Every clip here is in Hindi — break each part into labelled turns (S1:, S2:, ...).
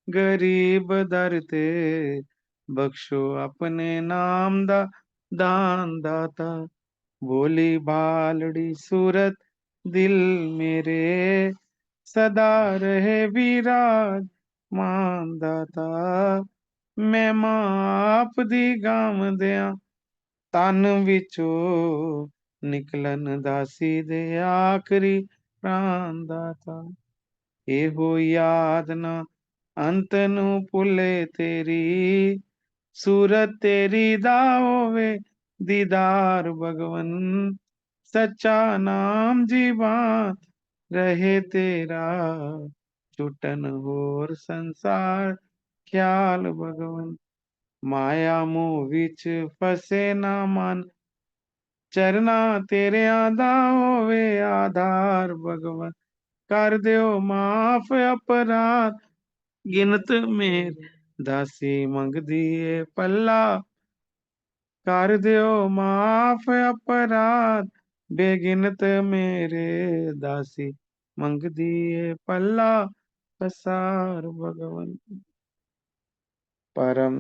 S1: गरीब दर ते बख्शो अपने नाम दा दान दाता। भोली भालड़ी सूरत दिल मेरे सदा रहे विराज मान दाता। मैं मां आप दी गाम दिया तन विचों निकलन दासी दे आखरी प्राण दाता। ਇਹੋ याद ना अंत ਨੂੰ ਭੁੱਲੇ तेरी सूरत तेरी दा होवे दीदार भगवन। सच्चा नाम जीवान रहे तेरा छुटन होर संसार ख्याल भगवन। माया मोह विच फसे ना मन चरना तेरिया दा होवे आधार भगवन। कर दियो माफ अपराध गिनत मेर दासी मंगदी ए पल्ला। कर दियो माफ अपराध बेगिनत मेरे दासी मंगदी ए पल्ला पसार भगवन। परम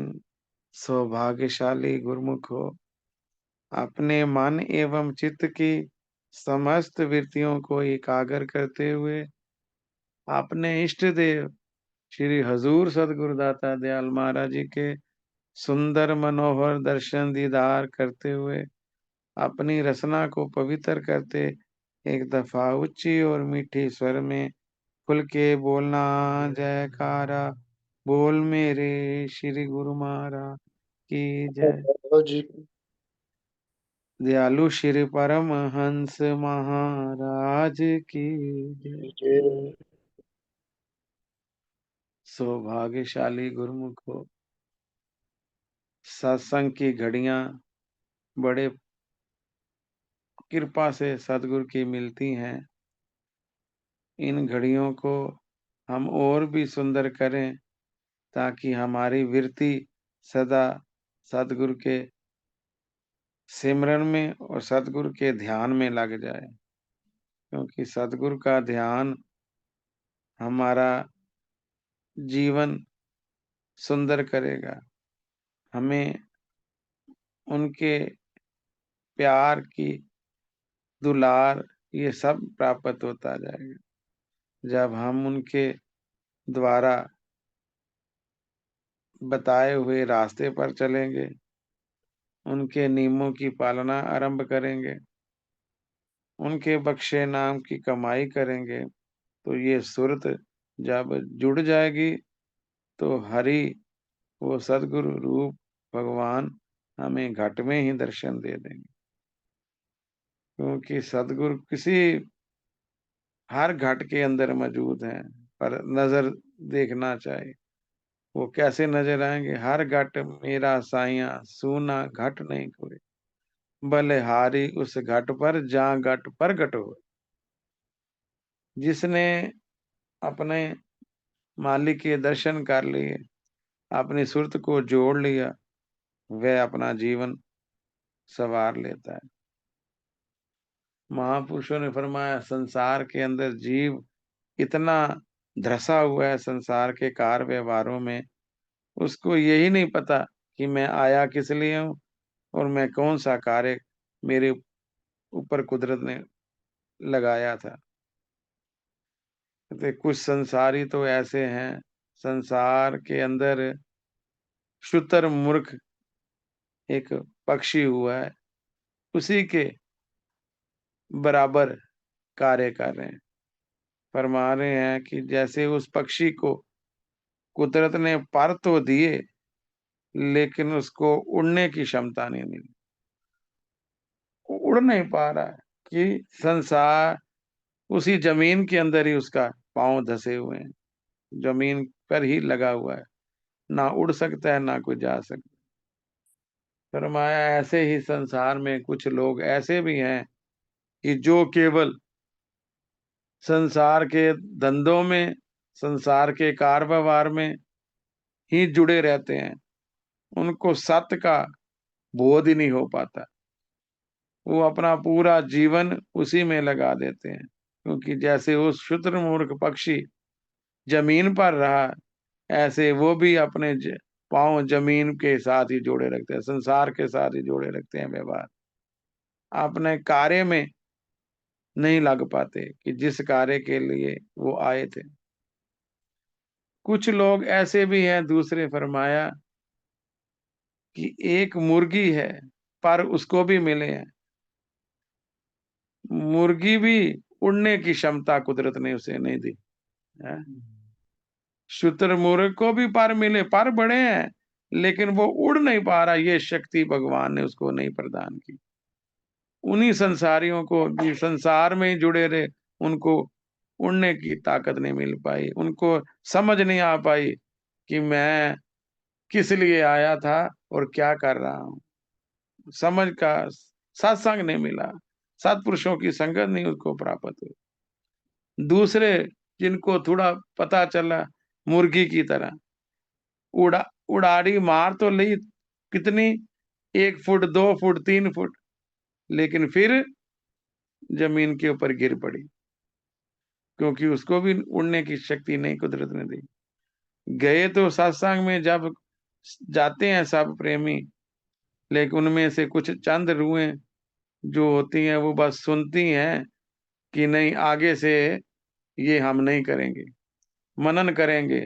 S1: सौभाग्यशाली गुरुमुख हो, अपने मन एवं चित्त की समस्त वृत्तियों को एकाग्र करते हुए अपने इष्ट देव श्री हजूर सदगुरुदाता दयाल महाराज जी के सुंदर मनोहर दर्शन दीदार करते हुए अपनी रसना को पवित्र करते एक दफा ऊंची और मीठी स्वर में खुल के बोलना जयकारा। बोल मेरे श्री गुरु महाराज की जय।
S2: जी
S1: दयालु श्री परमहंस महाराज की जय।
S2: जय।
S1: सौभाग्यशाली गुरुमुख हो, सत्संग की घड़ियां बड़े कृपा से सदगुरु की मिलती हैं। इन घड़ियों को हम और भी सुंदर करें ताकि हमारी वृत्ति सदा सदगुरु के सिमरन में और सदगुरु के ध्यान में लग जाए, क्योंकि सदगुरु का ध्यान हमारा जीवन सुंदर करेगा। हमें उनके प्यार की दुलार ये सब प्राप्त होता जाएगा जब हम उनके द्वारा बताए हुए रास्ते पर चलेंगे, उनके नियमों की पालना आरंभ करेंगे, उनके बख्शे नाम की कमाई करेंगे, तो ये सुरत जब जुड़ जाएगी तो हरि वो सदगुरु रूप भगवान हमें घट में ही दर्शन दे देंगे। क्योंकि सदगुरु किसी हर घट के अंदर मौजूद हैं, पर नजर देखना चाहिए। वो कैसे नजर आएंगे? हर घट मेरा साइया सूना घट नहीं कोई, बलिहारी उस घट पर जहाँ घट प्रगट हो। जिसने अपने मालिक के दर्शन कर लिए, अपनी सुरत को जोड़ लिया, वह अपना जीवन सवार लेता है। महापुरुषों ने फरमाया संसार के अंदर जीव इतना धंसा हुआ है संसार के कार व्यवहारों में, उसको यही नहीं पता कि मैं आया किस लिए हूँ और मैं कौन सा कार्य मेरे ऊपर कुदरत ने लगाया था। तो कुछ संसारी तो ऐसे हैं, संसार के अंदर शुतर मूर्ख एक पक्षी हुआ है, उसी के बराबर कार्य कर रहे हैं। फरमा रहे हैं कि जैसे उस पक्षी को कुदरत ने पर तो दिए, लेकिन उसको उड़ने की क्षमता नहीं मिली, उड़ नहीं पा रहा है कि संसार उसी जमीन के अंदर ही उसका पांव धसे हुए हैं, जमीन पर ही लगा हुआ है, ना उड़ सकता है ना कोई जा सकता। फरमाया ऐसे ही संसार में कुछ लोग ऐसे भी हैं कि जो केवल संसार के धंधों में, संसार के कार व्यवहार में ही जुड़े रहते हैं, उनको सत्य का बोध ही नहीं हो पाता। वो अपना पूरा जीवन उसी में लगा देते हैं, क्योंकि जैसे उस शुतुरमुर्ग पक्षी जमीन पर रहा, ऐसे वो भी अपने पांव जमीन के साथ ही जोड़े रखते हैं, संसार के साथ ही जोड़े रखते हैं व्यवहार, अपने कार्य में नहीं लग पाते कि जिस कार्य के लिए वो आए थे। कुछ लोग ऐसे भी हैं, दूसरे फरमाया कि एक मुर्गी है पर उसको भी मिले हैं, मुर्गी भी उड़ने की क्षमता कुदरत ने उसे नहीं दी है। शुतुरमुर्ग को भी पर मिले, पर बड़े हैं, लेकिन वो उड़ नहीं पा रहा, ये शक्ति भगवान ने उसको नहीं प्रदान की। उन्हीं संसारियों को भी संसार में ही जुड़े रहे, उनको उड़ने की ताकत नहीं मिल पाई, उनको समझ नहीं आ पाई कि मैं किस लिए आया था और क्या कर रहा हूं। समझ का सत्संग नहीं मिला, सत्पुरुषों की संगत नहीं उसको प्राप्त हुई। दूसरे जिनको थोड़ा पता चला, मुर्गी की तरह उड़ा उड़ारी मार तो ली कितनी, 1 फुट 2 फुट 3 फुट, लेकिन फिर जमीन के ऊपर गिर पड़ी, क्योंकि उसको भी उड़ने की शक्ति नहीं कुदरत ने दी। गए तो सत्संग में जब जाते हैं सब प्रेमी, लेकिन उनमें से कुछ चंद रूहें जो होती हैं वो बस सुनती हैं कि नहीं, आगे से ये हम नहीं करेंगे, मनन करेंगे,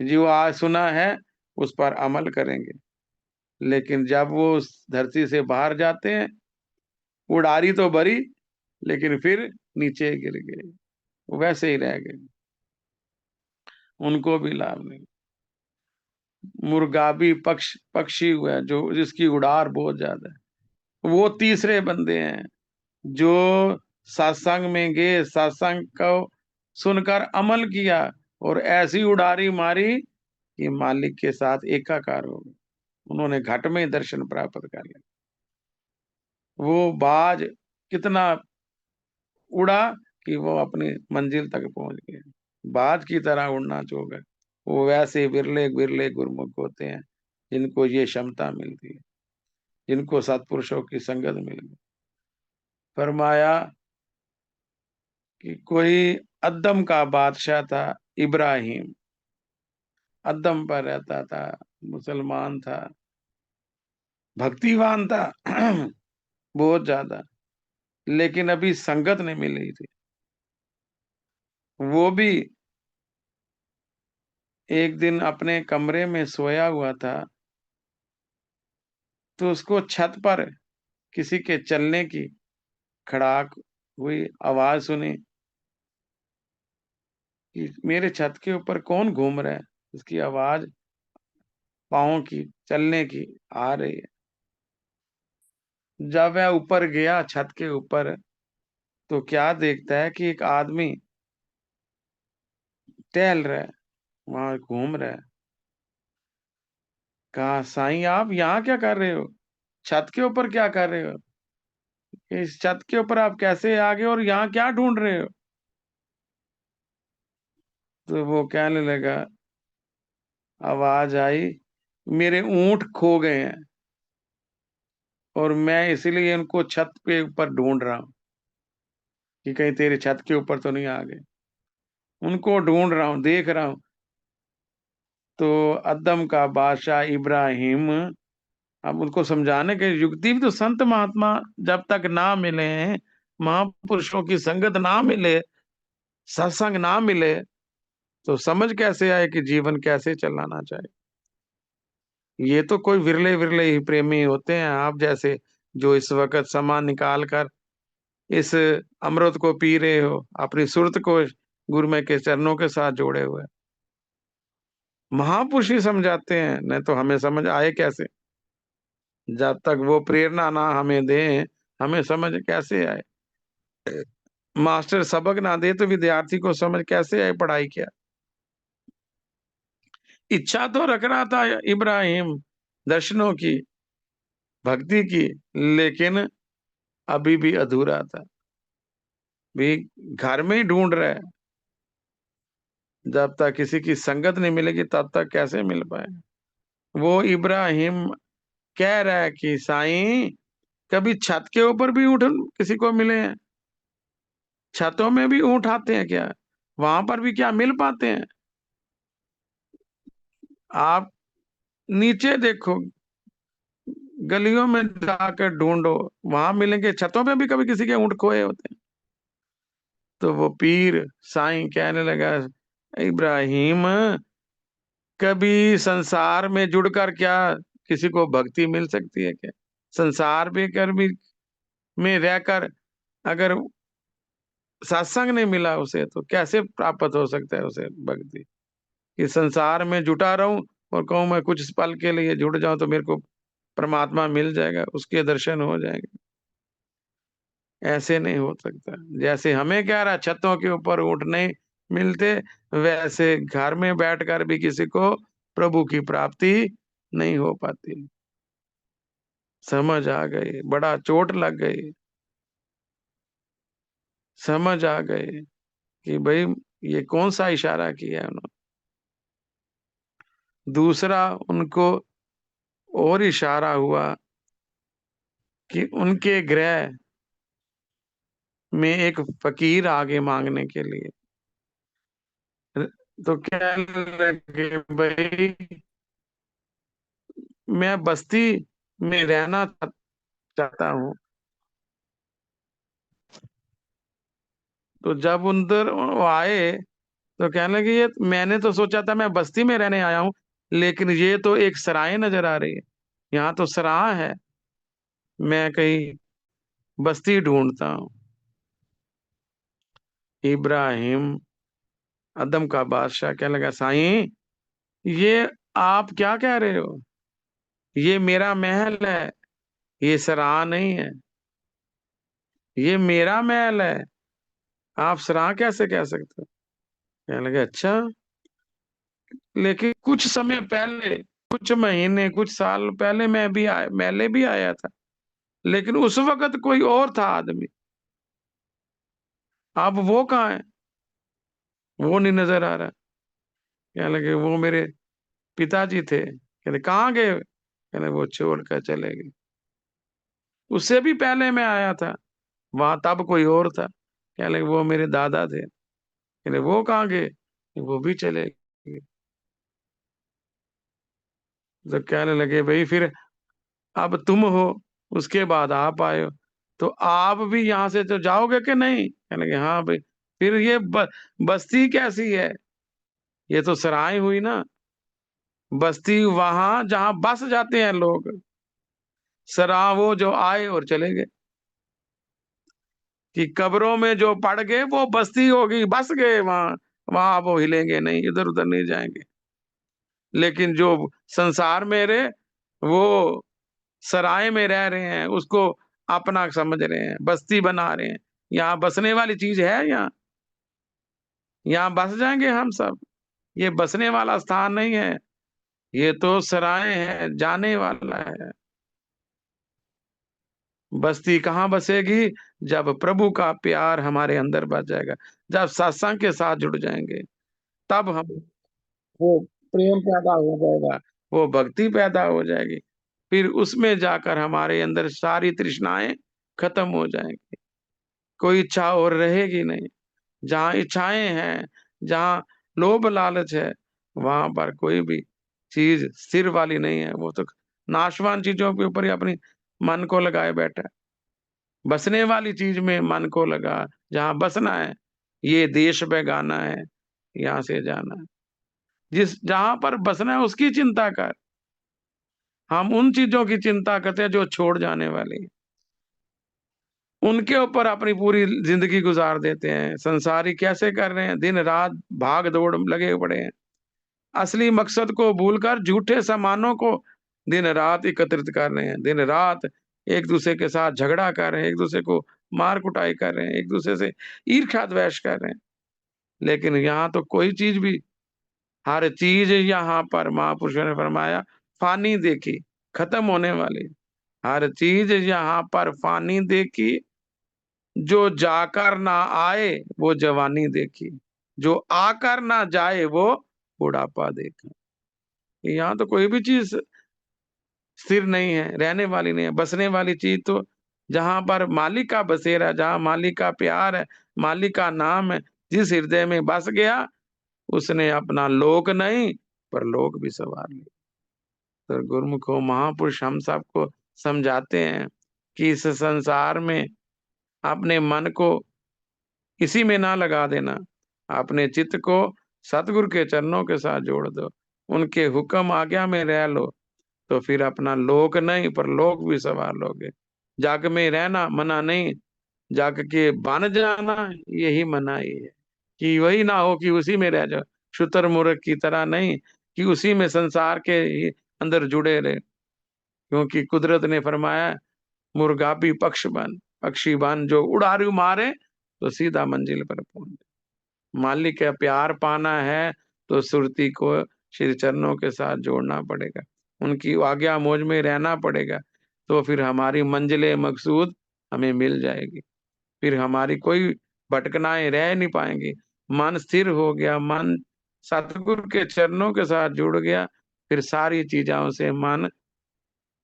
S1: जो आज सुना है उस पर अमल करेंगे। लेकिन जब वो उस धरती से बाहर जाते हैं, उड़ारी तो भरी, लेकिन फिर नीचे गिर गए, वैसे ही रह गए, उनको भी लाभ नहीं। मुर्गा भी पक्षी हुआ जो जिसकी उड़ार बहुत ज्यादा है, वो तीसरे बंदे हैं जो सत्संग में गए, सत्संग को सुनकर अमल किया और ऐसी उड़ारी मारी कि मालिक के साथ एकाकार हो गए, उन्होंने घट में दर्शन प्राप्त कर लिया। वो बाज कितना उड़ा कि वो अपनी मंजिल तक पहुंच गए, बाज की तरह उड़ना जो है। वो वैसे विरले विरले गुरमुख होते हैं जिनको ये क्षमता मिलती है, जिनको सत्पुरुषों की संगत मिल गई। फरमाया कि कोई अद्दम का बादशाह था, इब्राहिम, अद्दम पर रहता था, मुसलमान था, भक्तिवान था बहुत ज्यादा, लेकिन अभी संगत नहीं मिल रही थी। वो भी एक दिन अपने कमरे में सोया हुआ था, तो उसको छत पर किसी के चलने की खड़ाक हुई, आवाज सुनी कि मेरे छत के ऊपर कौन घूम रहा है, इसकी आवाज पाँव की चलने की आ रही है। जब वह ऊपर गया छत के ऊपर, तो क्या देखता है कि एक आदमी टहल रहा है, वहां घूम रहा है। कहा, साईं आप यहाँ क्या कर रहे हो, छत के ऊपर क्या कर रहे हो, इस छत के ऊपर आप कैसे आ गए और यहाँ क्या ढूंढ रहे हो। तो वो कहने लगा, आवाज आई, मेरे ऊंट खो गए हैं और मैं इसीलिए उनको छत के ऊपर ढूंढ रहा हूँ कि कहीं तेरे छत के ऊपर तो नहीं आ गए, उनको ढूंढ रहा हूँ, देख रहा हूँ। तो अदम का बादशाह इब्राहिम, अब उनको समझाने के युक्ति भी तो, संत महात्मा जब तक ना मिले, महापुरुषों की संगत ना मिले, सत्संग ना मिले, तो समझ कैसे आए कि जीवन कैसे चलाना चाहिए। ये तो कोई विरले विरले ही प्रेमी होते हैं आप जैसे, जो इस वक्त समय निकाल कर इस अमृत को पी रहे हो, अपनी सुरत को गुरुमय के चरणों के साथ जोड़े हुए। महापुरुष ही समझाते हैं, नहीं तो हमें समझ आए कैसे, जब तक वो प्रेरणा ना हमें दें, हमें समझ कैसे आए। मास्टर सबक ना दे तो विद्यार्थी को समझ कैसे आए पढ़ाई क्या। इच्छा तो रख रहा था इब्राहिम दर्शनों की, भक्ति की, लेकिन अभी भी अधूरा था, भी घर में ही ढूंढ रहा है। जब तक किसी की संगत नहीं मिलेगी तब तक कैसे मिल पाए। वो इब्राहिम कह रहा है कि साईं, कभी छत के ऊपर भी ऊँट किसी को मिले हैं, छतों में भी ऊँट आते हैं क्या, वहां पर भी क्या मिल पाते हैं। आप नीचे देखो, गलियों में जाकर ढूंढो, वहां मिलेंगे। छतों पे भी कभी किसी के ऊंट खोए होते हैं। तो वो पीर साईं कहने लगा, इब्राहिम, कभी संसार में जुड़कर क्या किसी को भक्ति मिल सकती है क्या? संसार भी कर भी में रहकर अगर सत्संग नहीं मिला उसे, तो कैसे प्राप्त हो सकता है उसे भक्ति? कि संसार में जुटा रहूं और कहूं मैं कुछ पल के लिए जुड़ जाऊं तो मेरे को परमात्मा मिल जाएगा, उसके दर्शन हो जाएंगे। ऐसे नहीं हो सकता। जैसे हमें कह रहा छतों के ऊपर ऊँट नहीं मिलते, वैसे घर में बैठकर भी किसी को प्रभु की प्राप्ति नहीं हो पाती। समझ आ गई, बड़ा चोट लग गई। समझ आ गई कि भाई ये कौन सा इशारा किया है उन्होंने। दूसरा उनको और इशारा हुआ कि उनके गृह में एक फकीर आगे मांगने के लिए। तो कहने लगे, भाई मैं बस्ती में रहना चाहता हूँ। तो जब उधर वो आए तो कहने लगे, ये मैंने तो सोचा था मैं बस्ती में रहने आया हूँ, लेकिन ये तो एक सराय नजर आ रही है। यहाँ तो सराय है, मैं कहीं बस्ती ढूंढता हूँ। इब्राहिम अदम का बादशाह कहने लगा, साईं, ये आप क्या कह रहे हो? ये मेरा महल है, ये सराय नहीं है। ये मेरा महल है, आप सराय कैसे कह सकते हो? कहने लगे, अच्छा, लेकिन कुछ समय पहले, कुछ महीने, कुछ साल पहले मैं भी आया था, लेकिन उस वक्त कोई और था आदमी। अब वो कहाँ है? वो नहीं नजर आ रहा। कहने लगे, वो मेरे पिताजी थे। कहते, कहाँ गए? कहने, वो छोड़ कर चले गए। उससे भी पहले मैं आया था, वहां तब कोई और था। कहने लगे, वो मेरे दादा थे। कहने, वो कहाँ गए? वो भी चले गए। तो कहने लगे, भाई फिर अब तुम हो, उसके बाद आप आए हो, तो आप भी यहाँ से तो जाओगे कि नहीं? कहने लगे, हाँ भाई। फिर ये बस्ती कैसी है? ये तो सराय हुई ना। बस्ती वहां जहां बस जाते हैं लोग, सराय वो जो आए और चले गए। कि कब्रों में जो पड़ गए वो बस्ती होगी, बस गए वहां। वहां वो हिलेंगे नहीं, इधर उधर नहीं जाएंगे। लेकिन जो संसार में रहे, वो सराय में रह रहे हैं, उसको अपना समझ रहे हैं, बस्ती बना रहे हैं। यहाँ बसने वाली चीज है? यहाँ बस जाएंगे हम सब? ये बसने वाला स्थान नहीं है, ये तो सराय है, जाने वाला है। बस्ती कहाँ बसेगी? जब प्रभु का प्यार हमारे अंदर बस जाएगा, जब सत्संग के साथ जुड़ जाएंगे, तब हम, वो प्रेम पैदा हो जाएगा, वो भक्ति पैदा हो जाएगी। फिर उसमें जाकर हमारे अंदर सारी तृष्णाएं खत्म हो जाएंगी, कोई इच्छा और रहेगी नहीं। जहाँ इच्छाएं हैं, जहाँ लोभ लालच है, वहां पर कोई भी चीज स्थिर वाली नहीं है। वो तो नाशवान चीजों के ऊपर ही अपनी मन को लगाए बैठा है। बसने वाली चीज में मन को लगा, जहाँ बसना है, ये देश बेगाना है, यहाँ से जाना है। जिस जहां पर बसना है उसकी चिंता कर। हम उन चीजों की चिंता करते हैं जो छोड़ जाने वाली हैं। उनके ऊपर अपनी पूरी जिंदगी गुजार देते हैं। संसारी कैसे कर रहे हैं? दिन रात भाग दौड़ लगे पड़े हैं, असली मकसद को भूलकर झूठे सामानों को दिन रात एकत्रित कर रहे हैं। दिन रात एक दूसरे के साथ झगड़ा कर रहे हैं, एक दूसरे को मार कुटाई कर रहे हैं, एक दूसरे से ईर्ष्या द्वेष कर रहे हैं। लेकिन यहाँ तो कोई चीज भी, हर चीज यहाँ पर महापुरुषों ने फरमाया फानी देखी, खत्म होने वाली। हर चीज यहाँ पर फानी देखी, जो जाकर ना आए वो जवानी देखी, जो आकर ना जाए वो बुढ़ापा देखा। यहाँ तो कोई भी चीज स्थिर नहीं है, रहने वाली नहीं है। बसने वाली चीज तो जहां पर मालिक का बसेरा, जहां मालिक का प्यार है, मालिक का नाम है, जिस हृदय में बस गया, उसने अपना लोक नहीं, परलोक भी संवार ले। तो गुरुमुखो महापुरुष हम सबको समझाते हैं कि इस संसार में अपने मन को इसी में ना लगा देना, अपने चित्त को सतगुरु के चरणों के साथ जोड़ दो, उनके हुक्म आज्ञा में रह लो, तो फिर अपना लोक नहीं परलोक भी संवार लोगे। जग में रहना मना नहीं, जग के बन जाना यही मनाही है। कि वही ना हो कि उसी में रह जाओ, शुतुरमुर्ग की तरह नहीं कि उसी में संसार के ही अंदर जुड़े रहे। क्योंकि कुदरत ने फरमाया मुर्गा भी पक्षी बन, जो उड़ारू मारे तो सीधा मंजिल पर पहुंचे। मालिक का प्यार पाना है तो सुरती को श्री चरणों के साथ जोड़ना पड़ेगा, उनकी आज्ञा मौज में रहना पड़ेगा, तो फिर हमारी मंजिले मकसूद हमें मिल जाएगी। फिर हमारी कोई भटकनाएं रह नहीं पाएंगी। मन स्थिर हो गया, मन सतगुरु के चरणों के साथ जुड़ गया, फिर सारी चीजों से मन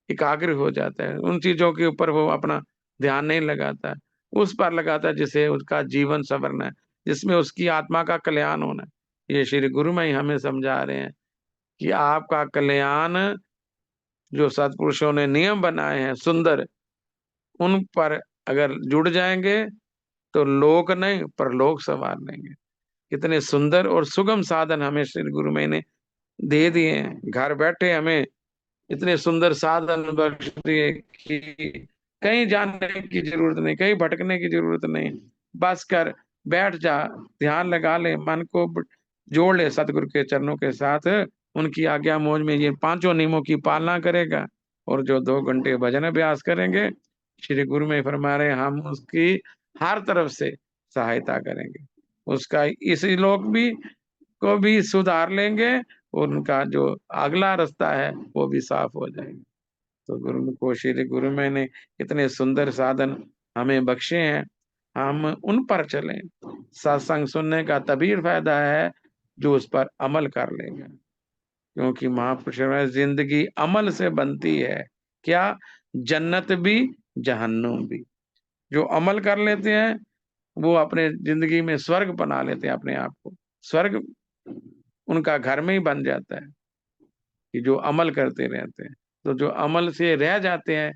S1: एकाग्र हो जाता है। उन चीजों के ऊपर वो अपना ध्यान नहीं लगाता है, उस पर लगाता है जिसे उसका जीवन संवरना है, जिसमें उसकी आत्मा का कल्याण होना है। ये श्री गुरु में ही हमें समझा रहे हैं कि आपका कल्याण जो सत्पुरुषों ने नियम बनाए हैं सुंदर, उन पर अगर जुड़ जाएंगे तो लोक नहीं परलोक संवार लेंगे। कितने सुंदर और सुगम साधन हमें श्री गुरु में ने दे दिए हैं। घर बैठे हमें इतने सुंदर साधन बख्श दिए कि कहीं जाने की जरूरत नहीं, कहीं भटकने की जरूरत नहीं। बस कर बैठ जा, ध्यान लगा ले, मन को जोड़ ले सतगुरु के चरणों के साथ, उनकी आज्ञा मौज में ये पांचों नियमों की पालना करेगा, और जो 2 घंटे भजन अभ्यास करेंगे, श्री गुरु में फरमा रहे हम उसकी हर तरफ से सहायता करेंगे, उसका इसी लोक भी को भी सुधार लेंगे, और उनका जो अगला रास्ता है वो भी साफ हो जाएगा। तो गुरु को श्री गुरु में ने इतने सुंदर साधन हमें बख्शे हैं, हम उन पर चलें। सत्संग सुनने का तभी फायदा है जो उस पर अमल कर लेगा, क्योंकि महापुरुष में जिंदगी अमल से बनती है। क्या? जन्नत भी जहन्नुम भी। जो अमल कर लेते हैं वो अपने जिंदगी में स्वर्ग बना लेते हैं, अपने आप को स्वर्ग उनका घर में ही बन जाता है, कि जो अमल करते रहते हैं। तो जो अमल से रह जाते हैं,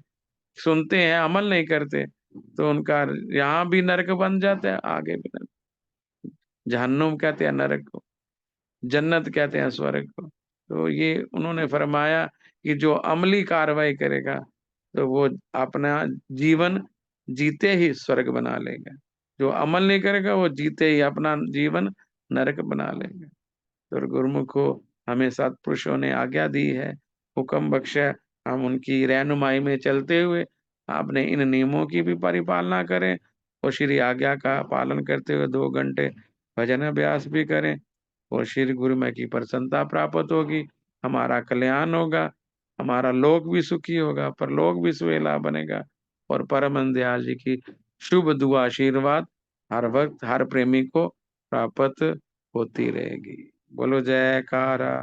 S1: सुनते हैं अमल नहीं करते, तो उनका यहाँ भी नरक बन जाता है, आगे भी नरक। जहन्नुम कहते हैं नरक को, जन्नत कहते हैं स्वर्ग को। तो ये उन्होंने फरमाया कि जो अमली कार्रवाई करेगा तो वो अपना जीवन जीते ही स्वर्ग बना लेगा, जो अमल नहीं करेगा वो जीते ही अपना जीवन नरक बना लेगा। तो गुरुमुख को हमें सत्पुरुषों ने आज्ञा दी है, हुक्म बख्शा, हम उनकी रहनुमाई में चलते हुए आपने इन नियमों की भी परिपालना करें, और श्री आज्ञा का पालन करते हुए 2 घंटे भजन अभ्यास भी करें, और श्री गुरुमय की प्रसन्नता प्राप्त होगी, हमारा कल्याण होगा, हमारा लोक भी सुखी होगा, परलोक भी सुहेला बनेगा, और परम दयाल जी की शुभ दुआ आशीर्वाद हर वक्त हर प्रेमी को प्राप्त होती रहेगी। बोलो जयकारा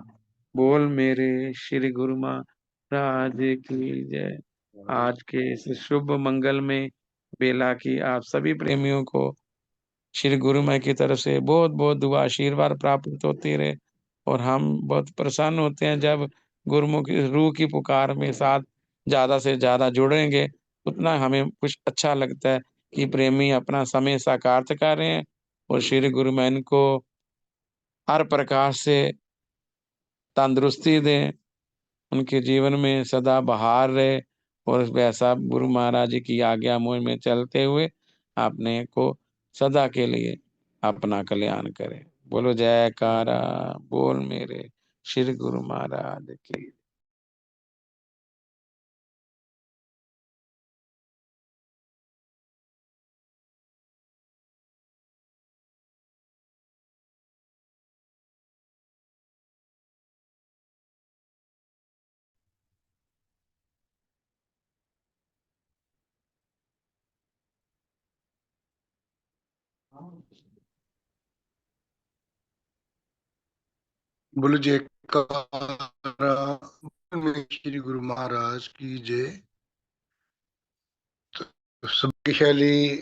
S1: बोल मेरे श्री गुरु महाराज की जय। आज के इस शुभ मंगल में बेला की आप सभी प्रेमियों को श्री गुरुमय की तरफ से बहुत बहुत दुआ आशीर्वाद प्राप्त होती रहे, और हम बहुत प्रसन्न होते हैं जब गुरुमुख की रूह की पुकार में साथ ज्यादा से ज्यादा जुड़ेंगे, उतना हमें कुछ अच्छा लगता है कि प्रेमी अपना समय साकार्थ कर रहे हैं, और श्री गुरुमय को हर प्रकार से तंदुरुस्ती दें, उनके जीवन में सदा बहार रहे, और वैसा गुरु महाराज जी की आज्ञा मूल में चलते हुए अपने को सदा के लिए अपना कल्याण करे। बोलो जयकारा बोल मेरे श्री गुरु महाराज की।
S2: बोलो जयकारा श्री गुरु महाराज की जय। तो शक्तिशाली